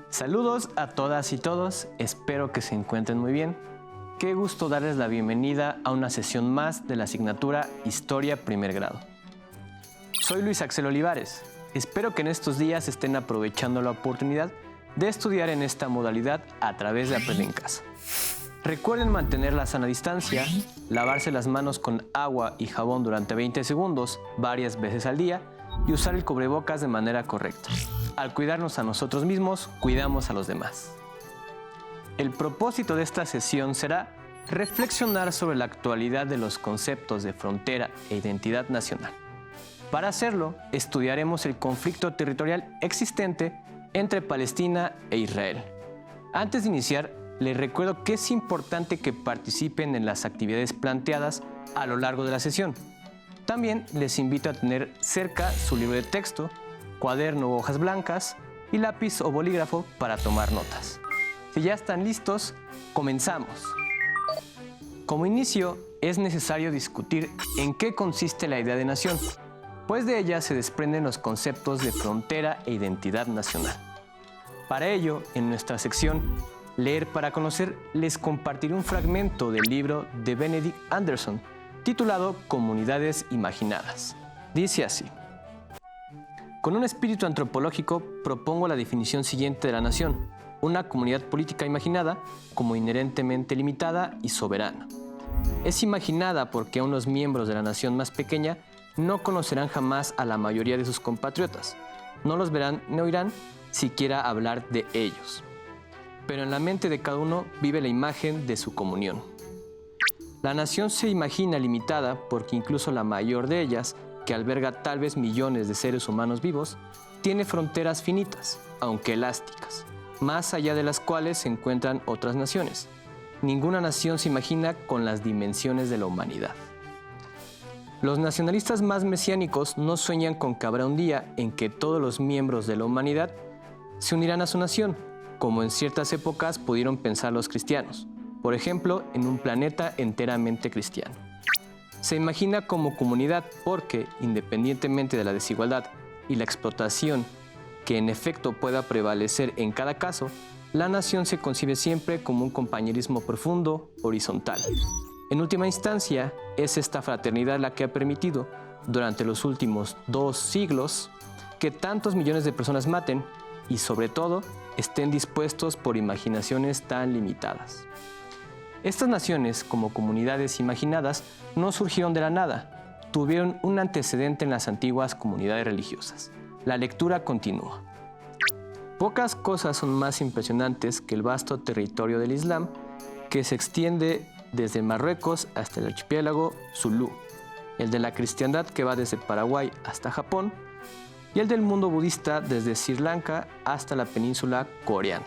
Saludos a todas y todos, espero que se encuentren muy bien. Qué gusto darles la bienvenida a una sesión más de la asignatura Historia Primer Grado. Soy Luis Axel Olivares, espero que en estos días estén aprovechando la oportunidad de estudiar en esta modalidad a través de Aprende en Casa. Recuerden mantener la sana distancia, lavarse las manos con agua y jabón durante 20 segundos varias veces al día y usar el cubrebocas de manera correcta. Al cuidarnos a nosotros mismos, cuidamos a los demás. El propósito de esta sesión será reflexionar sobre la actualidad de los conceptos de frontera e identidad nacional. Para hacerlo, estudiaremos el conflicto territorial existente entre Palestina e Israel. Antes de iniciar, les recuerdo que es importante que participen en las actividades planteadas a lo largo de la sesión. También les invito a tener cerca su libro de texto, cuaderno o hojas blancas y lápiz o bolígrafo para tomar notas. Si ya están listos, comenzamos. Como inicio, es necesario discutir en qué consiste la idea de nación, pues de ella se desprenden los conceptos de frontera e identidad nacional. Para ello, en nuestra sección Leer para conocer, les compartiré un fragmento del libro de Benedict Anderson, titulado Comunidades Imaginadas. Dice así: con un espíritu antropológico propongo la definición siguiente de la nación: una comunidad política imaginada como inherentemente limitada y soberana. Es imaginada porque aún los miembros de la nación más pequeña no conocerán jamás a la mayoría de sus compatriotas, no los verán ni oirán siquiera hablar de ellos. Pero en la mente de cada uno vive la imagen de su comunión. La nación se imagina limitada porque incluso la mayor de ellas, que alberga tal vez millones de seres humanos vivos, tiene fronteras finitas, aunque elásticas, más allá de las cuales se encuentran otras naciones. Ninguna nación se imagina con las dimensiones de la humanidad. Los nacionalistas más mesiánicos no sueñan con que habrá un día en que todos los miembros de la humanidad se unirán a su nación, como en ciertas épocas pudieron pensar los cristianos, por ejemplo, en un planeta enteramente cristiano. Se imagina como comunidad porque, independientemente de la desigualdad y la explotación que en efecto pueda prevalecer en cada caso, la nación se concibe siempre como un compañerismo profundo, horizontal. En última instancia, es esta fraternidad la que ha permitido, durante los últimos 2 siglos, que tantos millones de personas maten y, sobre todo, estén dispuestos por imaginaciones tan limitadas. Estas naciones, como comunidades imaginadas, no surgieron de la nada, tuvieron un antecedente en las antiguas comunidades religiosas. La lectura continúa. Pocas cosas son más impresionantes que el vasto territorio del Islam, que se extiende desde Marruecos hasta el archipiélago Zulú, el de la cristiandad que va desde Paraguay hasta Japón, y el del mundo budista desde Sri Lanka hasta la península coreana.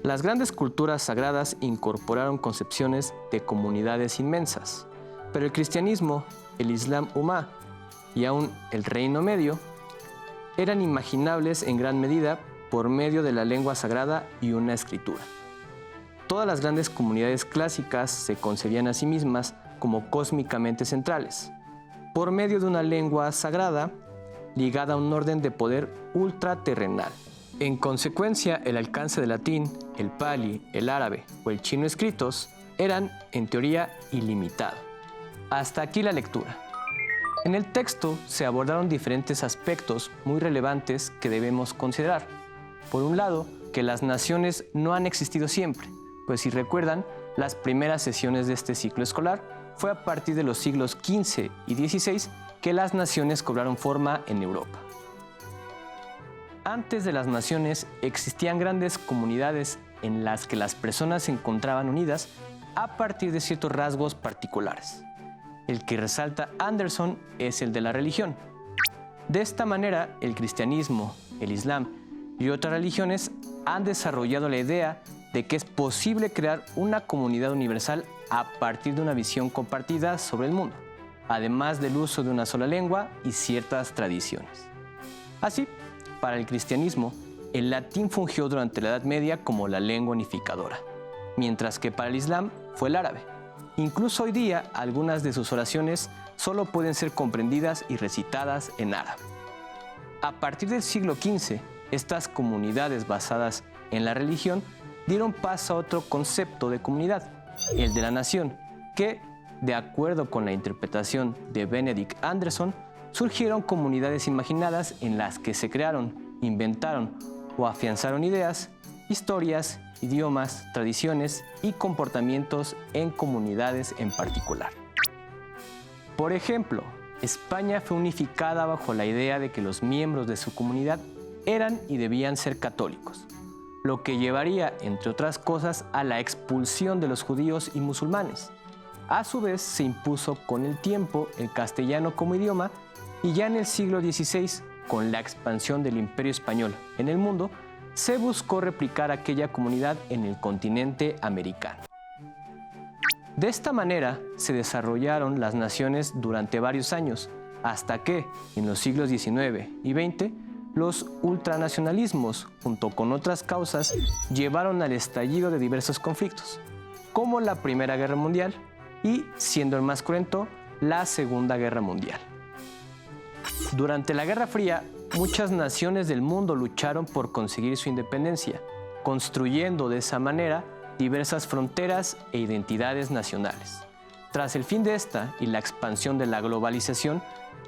Las grandes culturas sagradas incorporaron concepciones de comunidades inmensas, pero el cristianismo, el Islam Ummah y aún el Reino Medio eran imaginables en gran medida por medio de la lengua sagrada y una escritura. Todas las grandes comunidades clásicas se concebían a sí mismas como cósmicamente centrales, por medio de una lengua sagrada ligada a un orden de poder ultraterrenal. En consecuencia, el alcance del latín, el pali, el árabe o el chino escritos eran, en teoría, ilimitado. Hasta aquí la lectura. En el texto se abordaron diferentes aspectos muy relevantes que debemos considerar. Por un lado, que las naciones no han existido siempre, pues si recuerdan, las primeras sesiones de este ciclo escolar fue a partir de los siglos XV y XVI que las naciones cobraron forma en Europa. Antes de las naciones existían grandes comunidades en las que las personas se encontraban unidas a partir de ciertos rasgos particulares. El que resalta Anderson es el de la religión. De esta manera, el cristianismo, el islam y otras religiones han desarrollado la idea de que es posible crear una comunidad universal a partir de una visión compartida sobre el mundo, además del uso de una sola lengua y ciertas tradiciones. Así, para el cristianismo, el latín fungió durante la Edad Media como la lengua unificadora, mientras que para el islam fue el árabe. Incluso hoy día, algunas de sus oraciones solo pueden ser comprendidas y recitadas en árabe. A partir del siglo XV, estas comunidades basadas en la religión dieron paso a otro concepto de comunidad, el de la nación, que, de acuerdo con la interpretación de Benedict Anderson, surgieron comunidades imaginadas en las que se crearon, inventaron o afianzaron ideas, historias, idiomas, tradiciones y comportamientos en comunidades en particular. Por ejemplo, España fue unificada bajo la idea de que los miembros de su comunidad eran y debían ser católicos, lo que llevaría, entre otras cosas, a la expulsión de los judíos y musulmanes. A su vez, se impuso con el tiempo el castellano como idioma y ya en el siglo XVI, con la expansión del Imperio Español en el mundo, se buscó replicar aquella comunidad en el continente americano. De esta manera se desarrollaron las naciones durante varios años, hasta que, en los siglos XIX y XX, los ultranacionalismos, junto con otras causas, llevaron al estallido de diversos conflictos, como la Primera Guerra Mundial y, siendo el más cruento, la Segunda Guerra Mundial. Durante la Guerra Fría, muchas naciones del mundo lucharon por conseguir su independencia, construyendo de esa manera diversas fronteras e identidades nacionales. Tras el fin de esta y la expansión de la globalización,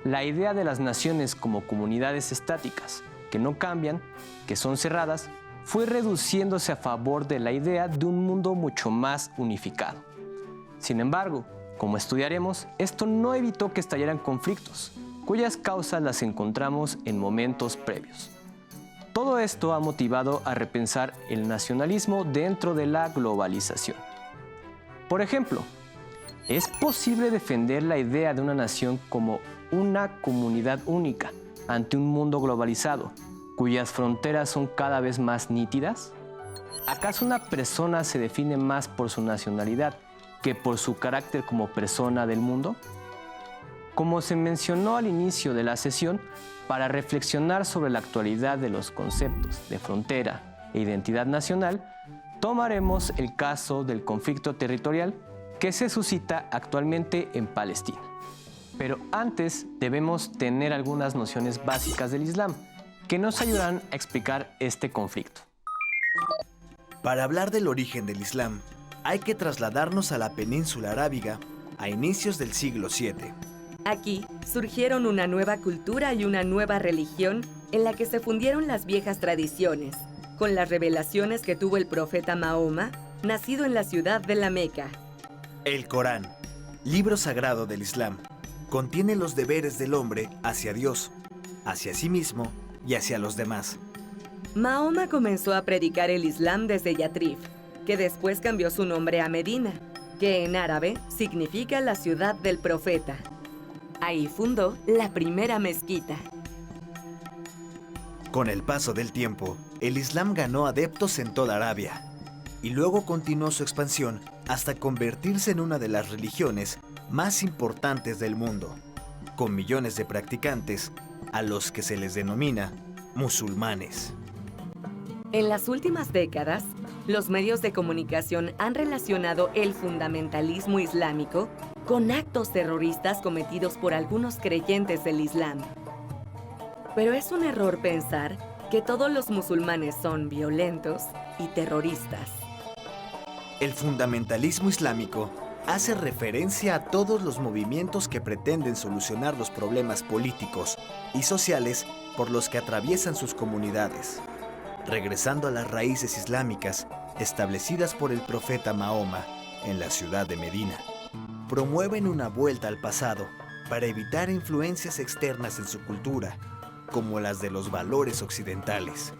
la idea de las naciones como comunidades estáticas, que no cambian, que son cerradas, fue reduciéndose a favor de la idea de un mundo mucho más unificado. Sin embargo, como estudiaremos, esto no evitó que estallaran conflictos, cuyas causas las encontramos en momentos previos. Todo esto ha motivado a repensar el nacionalismo dentro de la globalización. Por ejemplo, ¿es posible defender la idea de una nación como una comunidad única ante un mundo globalizado, cuyas fronteras son cada vez más nítidas? ¿Acaso una persona se define más por su nacionalidad que por su carácter como persona del mundo? Como se mencionó al inicio de la sesión, para reflexionar sobre la actualidad de los conceptos de frontera e identidad nacional, tomaremos el caso del conflicto territorial que se suscita actualmente en Palestina. Pero antes debemos tener algunas nociones básicas del Islam que nos ayudarán a explicar este conflicto. Para hablar del origen del Islam, hay que trasladarnos a la península arábiga a inicios del siglo VII. Aquí surgieron una nueva cultura y una nueva religión en la que se fundieron las viejas tradiciones, con las revelaciones que tuvo el profeta Mahoma, nacido en la ciudad de la Meca. El Corán, libro sagrado del Islam, contiene los deberes del hombre hacia Dios, hacia sí mismo y hacia los demás. Mahoma comenzó a predicar el Islam desde Yatrib, que después cambió su nombre a Medina, que en árabe significa la ciudad del profeta. Ahí fundó la primera mezquita. Con el paso del tiempo, el Islam ganó adeptos en toda Arabia y luego continuó su expansión hasta convertirse en una de las religiones más importantes del mundo, con millones de practicantes a los que se les denomina musulmanes. En las últimas décadas, los medios de comunicación han relacionado el fundamentalismo islámico con actos terroristas cometidos por algunos creyentes del Islam. Pero es un error pensar que todos los musulmanes son violentos y terroristas. El fundamentalismo islámico hace referencia a todos los movimientos que pretenden solucionar los problemas políticos y sociales por los que atraviesan sus comunidades, regresando a las raíces islámicas establecidas por el profeta Mahoma en la ciudad de Medina. Promueven una vuelta al pasado para evitar influencias externas en su cultura, como las de los valores occidentales.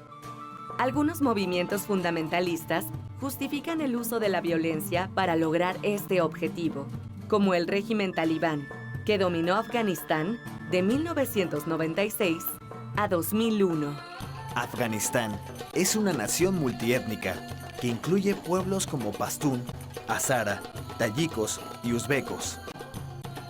Algunos movimientos fundamentalistas justifican el uso de la violencia para lograr este objetivo, como el régimen talibán, que dominó Afganistán de 1996 a 2001. Afganistán es una nación multiétnica que incluye pueblos como pastún, hazara, tayikos y uzbekos.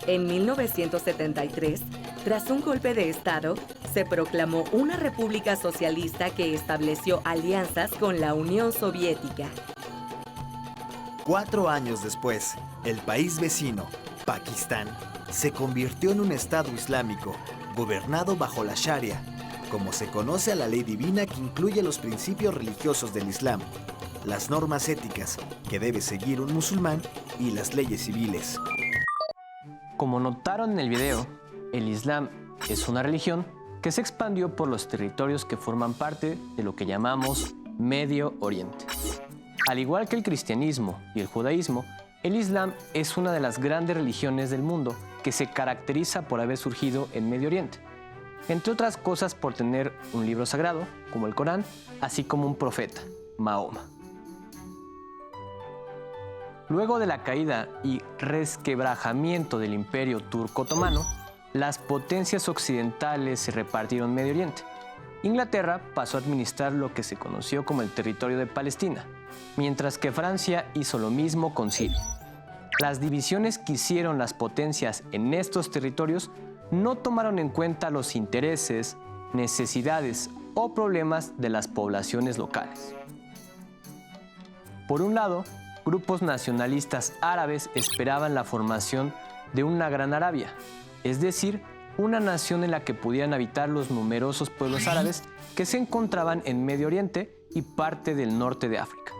En 1973, tras un golpe de Estado, se proclamó una república socialista que estableció alianzas con la Unión Soviética. 4 años después, el país vecino, Pakistán, se convirtió en un estado islámico, gobernado bajo la Sharia, como se conoce a la ley divina que incluye los principios religiosos del Islam, las normas éticas que debe seguir un musulmán y las leyes civiles. Como notaron en el video, el Islam es una religión que se expandió por los territorios que forman parte de lo que llamamos Medio Oriente. Al igual que el cristianismo y el judaísmo, el Islam es una de las grandes religiones del mundo que se caracteriza por haber surgido en Medio Oriente, entre otras cosas por tener un libro sagrado, como el Corán, así como un profeta, Mahoma. Luego de la caída y resquebrajamiento del Imperio Turco Otomano, las potencias occidentales se repartieron en Medio Oriente. Inglaterra pasó a administrar lo que se conoció como el territorio de Palestina, mientras que Francia hizo lo mismo con Siria. Las divisiones que hicieron las potencias en estos territorios no tomaron en cuenta los intereses, necesidades o problemas de las poblaciones locales. Por un lado, grupos nacionalistas árabes esperaban la formación de una Gran Arabia, es decir, una nación en la que pudieran habitar los numerosos pueblos árabes que se encontraban en Medio Oriente y parte del norte de África.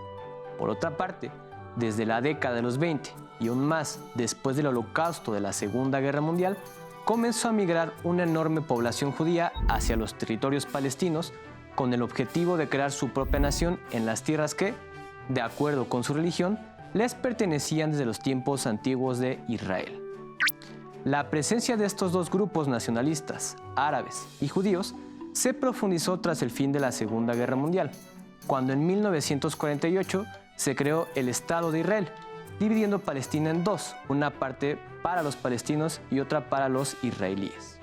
Por otra parte, desde la década de los 20 y aún más después del holocausto de la Segunda Guerra Mundial, comenzó a migrar una enorme población judía hacia los territorios palestinos con el objetivo de crear su propia nación en las tierras que, de acuerdo con su religión, les pertenecían desde los tiempos antiguos de Israel. La presencia de estos dos grupos nacionalistas, árabes y judíos, se profundizó tras el fin de la Segunda Guerra Mundial, cuando en 1948 se creó el Estado de Israel, dividiendo Palestina en dos, una parte para los palestinos y otra para los israelíes.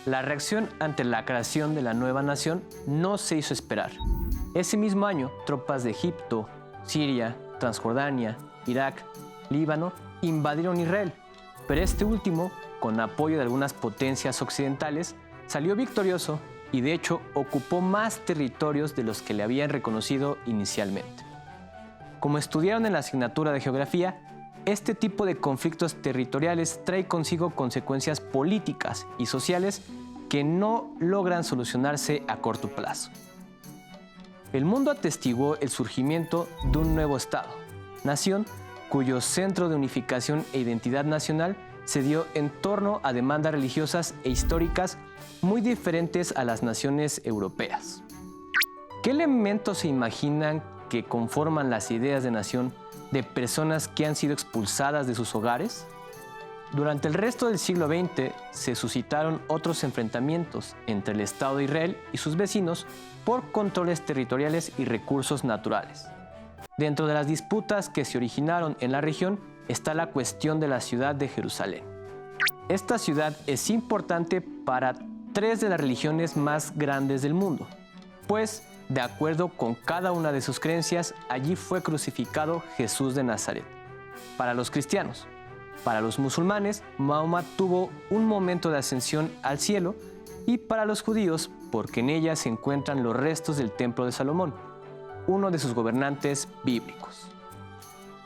La reacción ante la creación de la nueva nación no se hizo esperar. Ese mismo año, tropas de Egipto, Siria, Transjordania, Irak, Líbano invadieron Israel, pero este último, con apoyo de algunas potencias occidentales, salió victorioso y de hecho ocupó más territorios de los que le habían reconocido inicialmente. Como estudiaron en la asignatura de geografía, este tipo de conflictos territoriales trae consigo consecuencias políticas y sociales que no logran solucionarse a corto plazo. El mundo atestiguó el surgimiento de un nuevo Estado, nación cuyo centro de unificación e identidad nacional se dio en torno a demandas religiosas e históricas muy diferentes a las naciones europeas. ¿Qué elementos se imaginan que conforman las ideas de nación de personas que han sido expulsadas de sus hogares? Durante el resto del siglo XX se suscitaron otros enfrentamientos entre el Estado de Israel y sus vecinos por controles territoriales y recursos naturales. Dentro de las disputas que se originaron en la región está la cuestión de la ciudad de Jerusalén. Esta ciudad es importante para tres de las religiones más grandes del mundo, pues, de acuerdo con cada una de sus creencias, allí fue crucificado Jesús de Nazaret. Para los cristianos, para los musulmanes, Mahoma tuvo un momento de ascensión al cielo, y para los judíos, porque en ella se encuentran los restos del Templo de Salomón, uno de sus gobernantes bíblicos.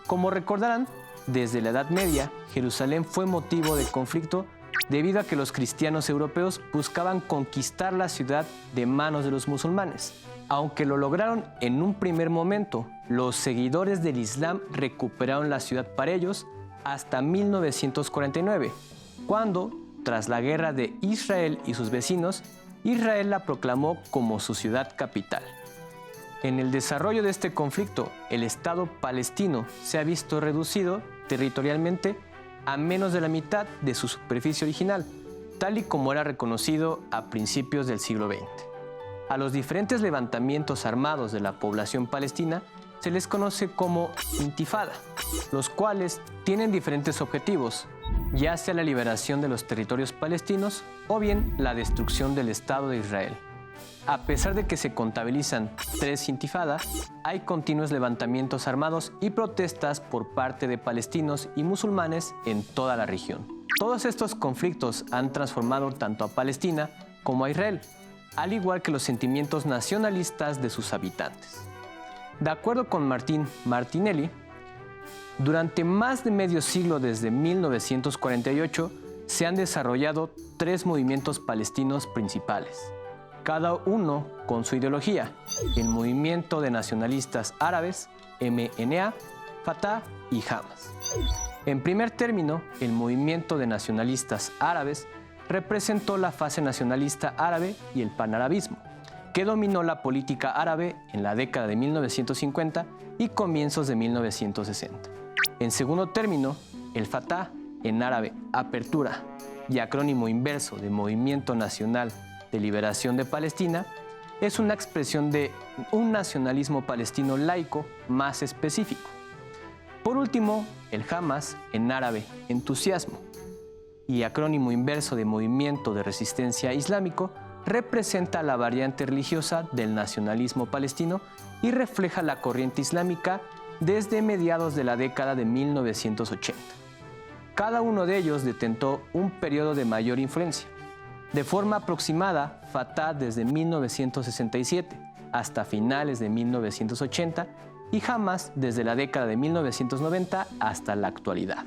Como recordarán, desde la Edad Media, Jerusalén fue motivo de conflicto debido a que los cristianos europeos buscaban conquistar la ciudad de manos de los musulmanes. Aunque lo lograron en un primer momento, los seguidores del Islam recuperaron la ciudad para ellos hasta 1949, cuando, tras la guerra de Israel y sus vecinos, Israel la proclamó como su ciudad capital. En el desarrollo de este conflicto, el Estado palestino se ha visto reducido territorialmente a menos de la mitad de su superficie original, tal y como era reconocido a principios del siglo XX. A los diferentes levantamientos armados de la población palestina se les conoce como intifada, los cuales tienen diferentes objetivos, ya sea la liberación de los territorios palestinos o bien la destrucción del Estado de Israel. A pesar de que se contabilizan 3 intifadas, hay continuos levantamientos armados y protestas por parte de palestinos y musulmanes en toda la región. Todos estos conflictos han transformado tanto a Palestina como a Israel, al igual que los sentimientos nacionalistas de sus habitantes. De acuerdo con Martín Martinelli, durante más de medio siglo desde 1948 se han desarrollado 3 movimientos palestinos principales: cada uno con su ideología: el Movimiento de Nacionalistas Árabes, MNA, Fatah y Hamas. En primer término, el Movimiento de Nacionalistas Árabes representó la fase nacionalista árabe y el panarabismo, que dominó la política árabe en la década de 1950 y comienzos de 1960. En segundo término, el Fatah, en árabe Apertura y acrónimo inverso de Movimiento Nacional de Liberación de Palestina, es una expresión de un nacionalismo palestino laico más específico. Por último, el Hamas, en árabe Entusiasmo y acrónimo inverso de Movimiento de Resistencia Islámico, representa la variante religiosa del nacionalismo palestino y refleja la corriente islámica desde mediados de la década de 1980. Cada uno de ellos detentó un periodo de mayor influencia. De forma aproximada, Fatah desde 1967 hasta finales de 1980 y Hamas desde la década de 1990 hasta la actualidad.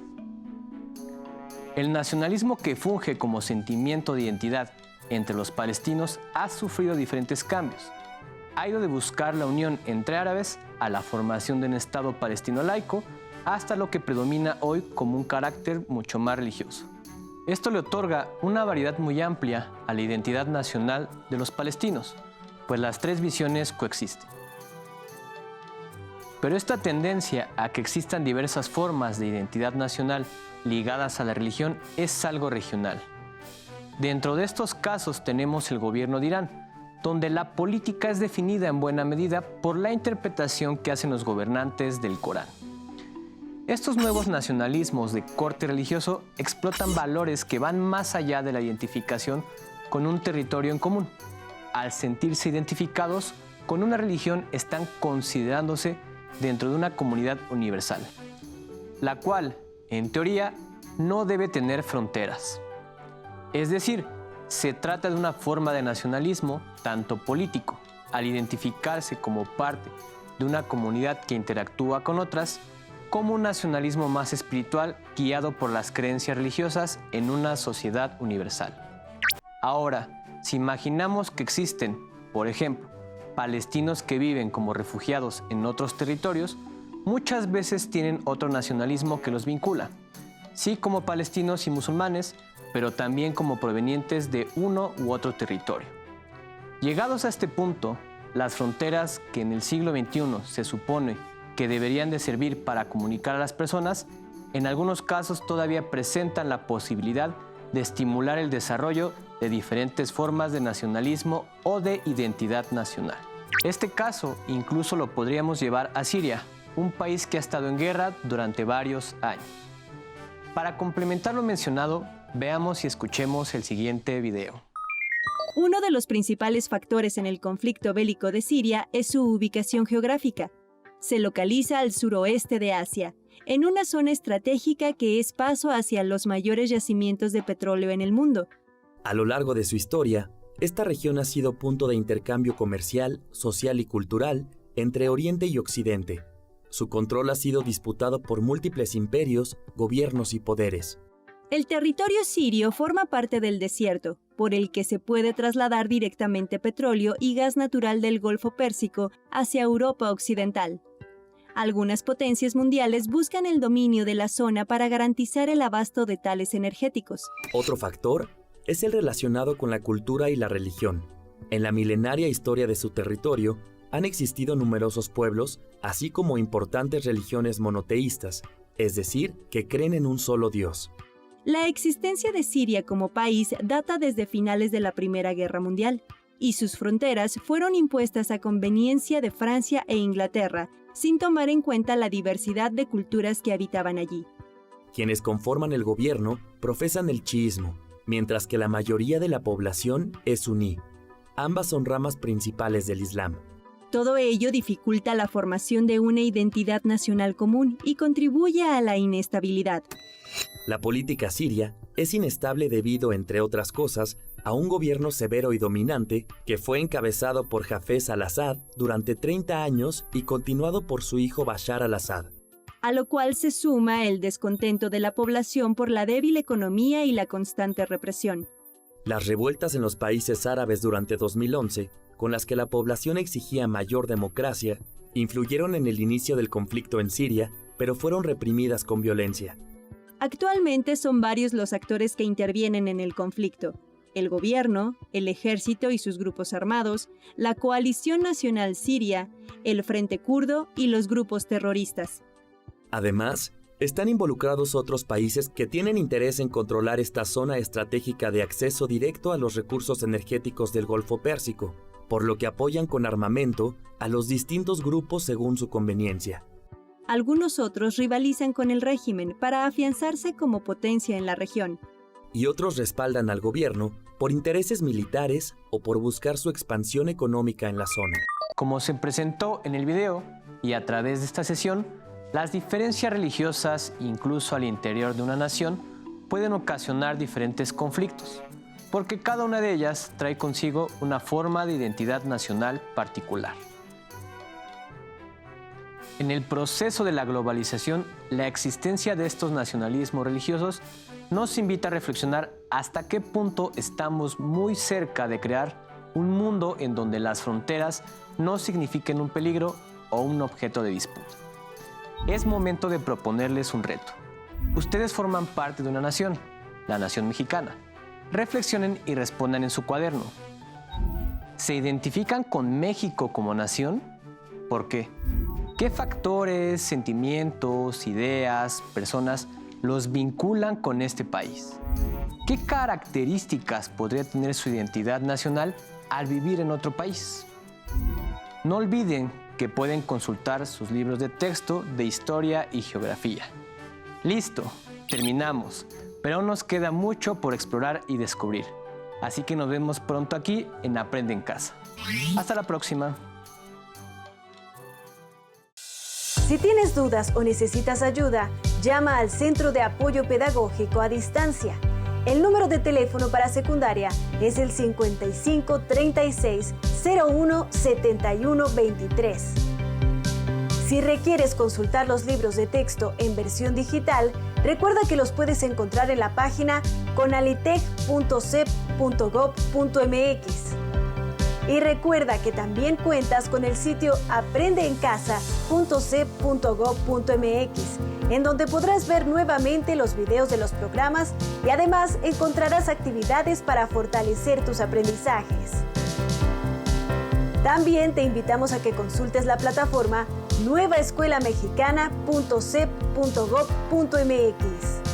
El nacionalismo que funge como sentimiento de identidad entre los palestinos ha sufrido diferentes cambios. Ha ido de buscar la unión entre árabes a la formación de un Estado palestino laico hasta lo que predomina hoy como un carácter mucho más religioso. Esto le otorga una variedad muy amplia a la identidad nacional de los palestinos, pues las tres visiones coexisten. Pero esta tendencia a que existan diversas formas de identidad nacional ligadas a la religión es algo regional. Dentro de estos casos tenemos el gobierno de Irán, donde la política es definida en buena medida por la interpretación que hacen los gobernantes del Corán. Estos nuevos nacionalismos de corte religioso explotan valores que van más allá de la identificación con un territorio en común. Al sentirse identificados con una religión, están considerándose dentro de una comunidad universal, la cual, en teoría, no debe tener fronteras. Es decir, se trata de una forma de nacionalismo tanto político, al identificarse como parte de una comunidad que interactúa con otras, como un nacionalismo más espiritual guiado por las creencias religiosas en una sociedad universal. Ahora, si imaginamos que existen, por ejemplo, palestinos que viven como refugiados en otros territorios, muchas veces tienen otro nacionalismo que los vincula, sí como palestinos y musulmanes, pero también como provenientes de uno u otro territorio. Llegados a este punto, las fronteras que en el siglo XXI se supone que deberían de servir para comunicar a las personas, en algunos casos todavía presentan la posibilidad de estimular el desarrollo de diferentes formas de nacionalismo o de identidad nacional. Este caso incluso lo podríamos llevar a Siria, un país que ha estado en guerra durante varios años. Para complementar lo mencionado, veamos y escuchemos el siguiente video. Uno de los principales factores en el conflicto bélico de Siria es su ubicación geográfica. Se localiza al suroeste de Asia, en una zona estratégica que es paso hacia los mayores yacimientos de petróleo en el mundo. A lo largo de su historia, esta región ha sido punto de intercambio comercial, social y cultural entre Oriente y Occidente. Su control ha sido disputado por múltiples imperios, gobiernos y poderes. El territorio sirio forma parte del desierto, por el que se puede trasladar directamente petróleo y gas natural del Golfo Pérsico hacia Europa Occidental. Algunas potencias mundiales buscan el dominio de la zona para garantizar el abasto de tales energéticos. Otro factor es el relacionado con la cultura y la religión. En la milenaria historia de su territorio, han existido numerosos pueblos, así como importantes religiones monoteístas, es decir, que creen en un solo Dios. La existencia de Siria como país data desde finales de la Primera Guerra Mundial, y sus fronteras fueron impuestas a conveniencia de Francia e Inglaterra, sin tomar en cuenta la diversidad de culturas que habitaban allí. Quienes conforman el gobierno profesan el chiismo, mientras que la mayoría de la población es suní. Ambas son ramas principales del Islam. Todo ello dificulta la formación de una identidad nacional común y contribuye a la inestabilidad. La política siria es inestable debido, entre otras cosas, a un gobierno severo y dominante que fue encabezado por Hafez al-Assad durante 30 años y continuado por su hijo Bashar al-Assad. A lo cual se suma el descontento de la población por la débil economía y la constante represión. Las revueltas en los países árabes durante 2011, con las que la población exigía mayor democracia, influyeron en el inicio del conflicto en Siria, pero fueron reprimidas con violencia. Actualmente son varios los actores que intervienen en el conflicto: el gobierno, el ejército y sus grupos armados, la Coalición Nacional Siria, el Frente Kurdo y los grupos terroristas. Además, están involucrados otros países que tienen interés en controlar esta zona estratégica de acceso directo a los recursos energéticos del Golfo Pérsico, por lo que apoyan con armamento a los distintos grupos según su conveniencia. Algunos otros rivalizan con el régimen para afianzarse como potencia en la región. Y otros respaldan al gobierno por intereses militares o por buscar su expansión económica en la zona. Como se presentó en el video y a través de esta sesión, las diferencias religiosas, incluso al interior de una nación, pueden ocasionar diferentes conflictos, porque cada una de ellas trae consigo una forma de identidad nacional particular. En el proceso de la globalización, la existencia de estos nacionalismos religiosos nos invita a reflexionar hasta qué punto estamos muy cerca de crear un mundo en donde las fronteras no signifiquen un peligro o un objeto de disputa. Es momento de proponerles un reto. Ustedes forman parte de una nación, la nación mexicana. Reflexionen y respondan en su cuaderno. ¿Se identifican con México como nación? ¿Por qué? ¿Qué factores, sentimientos, ideas, personas los vinculan con este país? ¿Qué características podría tener su identidad nacional al vivir en otro país? No olviden que pueden consultar sus libros de texto de historia y geografía. Listo, terminamos, pero aún nos queda mucho por explorar y descubrir. Así que nos vemos pronto aquí en Aprende en Casa. Hasta la próxima. Si tienes dudas o necesitas ayuda, llama al Centro de Apoyo Pedagógico a Distancia. El número de teléfono para secundaria es el 55 36 01 71 23. Si requieres consultar los libros de texto en versión digital, recuerda que los puedes encontrar en la página conalitec.cep.gov.mx. Y recuerda que también cuentas con el sitio aprendeencasa.cep.gov.mx, en donde podrás ver nuevamente los videos de los programas y además encontrarás actividades para fortalecer tus aprendizajes. También te invitamos a que consultes la plataforma nuevaescuelamexicana.cep.gov.mx.